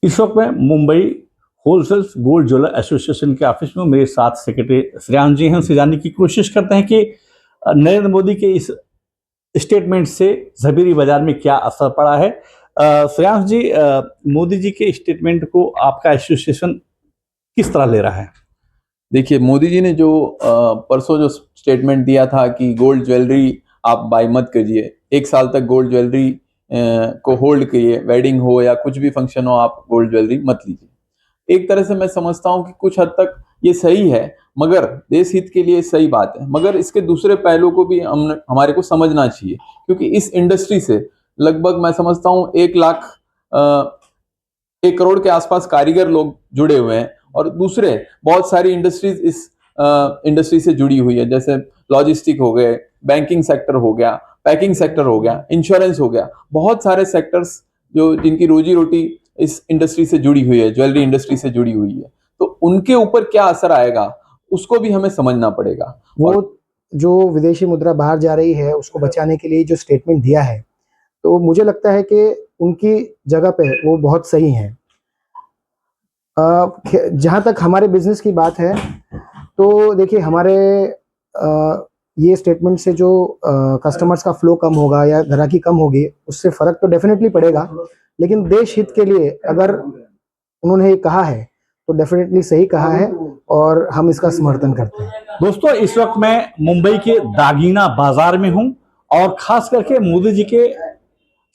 इस वक्त मैं Mumbai wholesales gold jeweller association के ऑफिस में मेरे साथ सेक्रेटरी श्रेयांश जी हैं। उनसे जानने की कोशिश करते हैं कि नरेंद्र मोदी के इस स्टेटमेंट से झबेरी बाजार में क्या असर पड़ा है। श्रेयांश जी, मोदी जी के स्टेटमेंट को आपका एसोसिएशन किस तरह ले रहा है? देखिए, मोदी जी ने जो परसों जो स्टेटमेंट दिया था कि गोल्ड ज्वेलरी आप बाय मत करिए, 1 साल तक गोल्ड ज्वेलरी को होल्ड करिए, वेडिंग हो या कुछ भी फंक्शन हो, आप गोल्ड ज्वेलरी मत लीजिए। एक तरह से मैं समझता हूँ कि कुछ हद तक ये सही है, मगर देश हित के लिए सही बात है, मगर इसके दूसरे पहलू को भी हमारे को समझना चाहिए, क्योंकि इस इंडस्ट्री से लगभग मैं समझता हूँ 1 करोड़ के आसपास कारीगर लोग जुड़े हुए हैं और दूसरे बहुत सारी इंडस्ट्रीज इस इंडस्ट्री से जुड़ी हुई है, जैसे लॉजिस्टिक हो गए, बैंकिंग सेक्टर हो गया, पैकिंग सेक्टर हो गया, इंश्योरेंस हो गया, बहुत सारे सेक्टर्स जो जिनकी रोजी रोटी इस इंडस्ट्री से जुड़ी हुई है, ज्वेलरी इंडस्ट्री से जुड़ी हुई है, तो उनके ऊपर क्या असर आएगा उसको भी हमें समझना पड़ेगा। वो जो विदेशी मुद्रा बाहर जा रही है उसको बचाने के लिए जो स्टेटमेंट दिया है, तो मुझे लगता है कि उनकी जगह पे वो बहुत सही है। जहाँ तक हमारे बिजनेस की बात है, तो देखिए हमारे ये स्टेटमेंट से जो कस्टमर्स का फ्लो कम होगा या ग्राहकी कम होगी, उससे फर्क तो डेफिनेटली पड़ेगा, लेकिन देश हित के लिए अगर उन्होंने ये कहा है तो डेफिनेटली सही कहा है और हम इसका समर्थन करते हैं। दोस्तों, इस वक्त मैं मुंबई के दागीना बाजार में हूं और खास करके मोदी जी के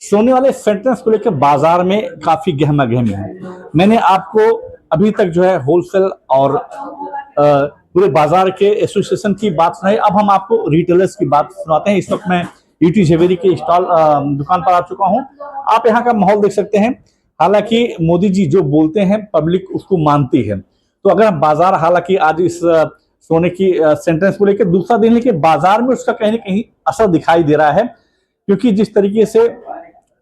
सोने वाले सेंटेंस को लेकर बाजार में काफी गहमा गहमी है। मैंने आपको अभी तक जो है होलसेल और पूरे बाजार के एसोसिएशन की बात सुनाई, अब हम आपको रिटेलर्स की बात सुनाते हैं। इस वक्त मैं यूटी झवेरी के स्टॉल दुकान पर आ चुका हूं। आप यहाँ का माहौल देख सकते हैं। हालांकि मोदी जी जो बोलते हैं पब्लिक उसको मानती है, तो अगर हम बाजार, हालांकि आज इस सोने की सेंटेंस को लेकर दूसरा दिन, लेकिन बाजार में उसका कहीं ना कहीं असर दिखाई दे रहा है, क्योंकि जिस तरीके से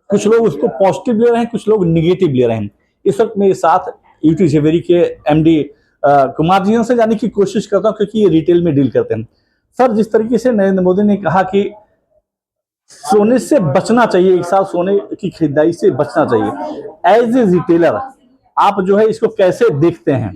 कुछ लोग उसको पॉजिटिव ले रहे हैं, कुछ लोग निगेटिव ले रहे हैं। इस वक्त मेरे साथ यूटी झवेरी के एमडी कुमार जी से जानने की कोशिश करता हूं, क्योंकि ये रिटेल में डील करते हैं। सर, जिस तरीके से नरेंद्र मोदी ने कहा कि सोने से बचना चाहिए, 1 साल सोने की खरीदारी से बचना चाहिए, एज ए रिटेलर आप जो है इसको कैसे देखते हैं?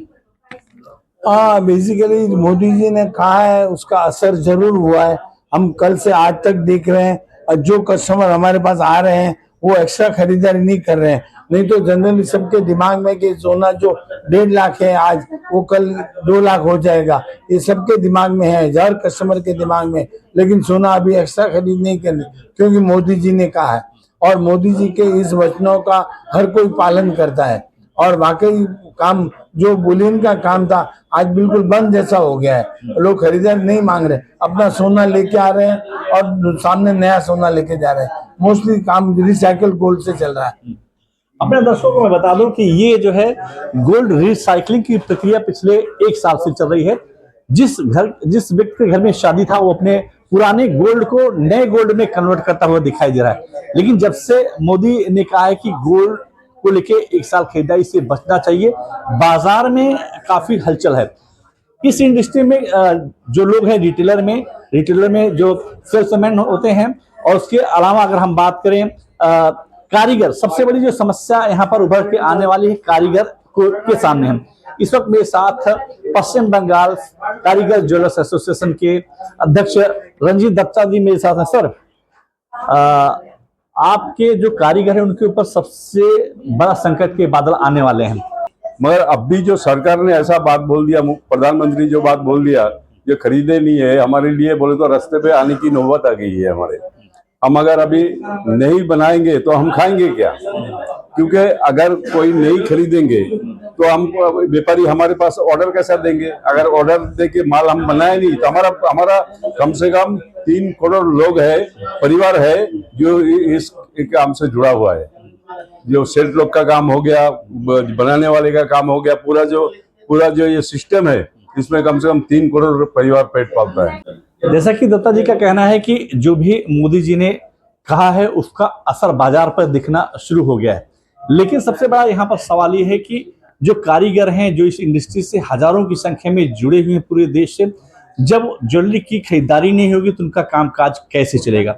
बेसिकली मोदी जी ने कहा है उसका असर जरूर हुआ है। हम कल से आज तक देख रहे हैं और जो कस्टमर हमारे पास आ रहे हैं वो एक्स्ट्रा खरीदारी नहीं कर रहे हैं। नहीं तो जनरली सबके दिमाग में कि सोना जो 1.5 लाख है आज, वो कल 2 लाख हो जाएगा, ये सबके दिमाग में है, हर कस्टमर के दिमाग में। लेकिन सोना अभी एक्स्ट्रा खरीद नहीं करनी, क्योंकि मोदी जी ने कहा है और मोदी जी के इस वचनों का हर कोई पालन करता है। और वाकई काम जो बुलियन का काम था आज बिल्कुल बंद जैसा हो गया है। लोग खरीदार नहीं मांग रहे, अपना सोना लेके आ रहे हैं और सामने नया सोना लेके जा रहे हैं। मोस्टली काम रिसाइकल गोल्ड से चल रहा है। अपने दर्शकों को मैं बता दूं कि ये जो है गोल्ड रिसाइकलिंग की प्रक्रिया पिछले 1 साल से चल रही है। जिस व्यक्ति के घर में शादी था वो अपने पुराने गोल्ड को नए गोल्ड में कन्वर्ट करता हुआ दिखाई दे रहा है। लेकिन जब से मोदी ने कहा है कि गोल्ड को लेके 1 साल खरीदारी से बचना चाहिए, बाजार में काफी हलचल है। इस इंडस्ट्री में जो लोग हैं रिटेलर में जो सेल्समैन होते हैं, और उसके अलावा अगर हम बात करें कारीगर, सबसे बड़ी जो समस्या यहाँ पर उभर के आने वाली है कारीगर के सामने है। इस वक्त मेरे साथ पश्चिम बंगाल कारीगर ज्वेलर्स एसोसिएशन के अध्यक्ष रंजीत दत्ता जी मेरे साथ हैं। सर, आपके जो कारीगर है उनके ऊपर सबसे बड़ा संकट के बादल आने वाले हैं, मगर अब भी जो सरकार ने ऐसा बात बोल दिया, प्रधानमंत्री जो बात बोल दिया, जो खरीदे नहीं है, हमारे लिए बोले तो रास्ते पे आने की नौबत आ गई है हमारे। हम अगर अभी नहीं बनाएंगे तो हम खाएंगे क्या? क्योंकि अगर कोई नहीं खरीदेंगे तो हम व्यापारी हमारे पास ऑर्डर कैसा देंगे? अगर ऑर्डर देके माल हम बनाए नहीं तो हमारा कम से कम 3 करोड़ लोग है, परिवार है जो इस काम से जुड़ा हुआ है। जो सेठ लोग का काम हो गया, बनाने वाले का काम हो गया, पूरा जो ये सिस्टम है, इसमें कम से कम 3 करोड़ परिवार पेट पालता है। जैसा कि दत्ता जी का कहना है कि जो भी मोदी जी ने कहा है उसका असर बाजार पर दिखना शुरू हो गया है। लेकिन सबसे बड़ा यहाँ पर सवाल ये है कि जो कारीगर हैं, जो इस इंडस्ट्री से हजारों की संख्या में जुड़े हुए हैं पूरे देश से, जब ज्वेलरी की खरीदारी नहीं होगी तो उनका कामकाज कैसे चलेगा?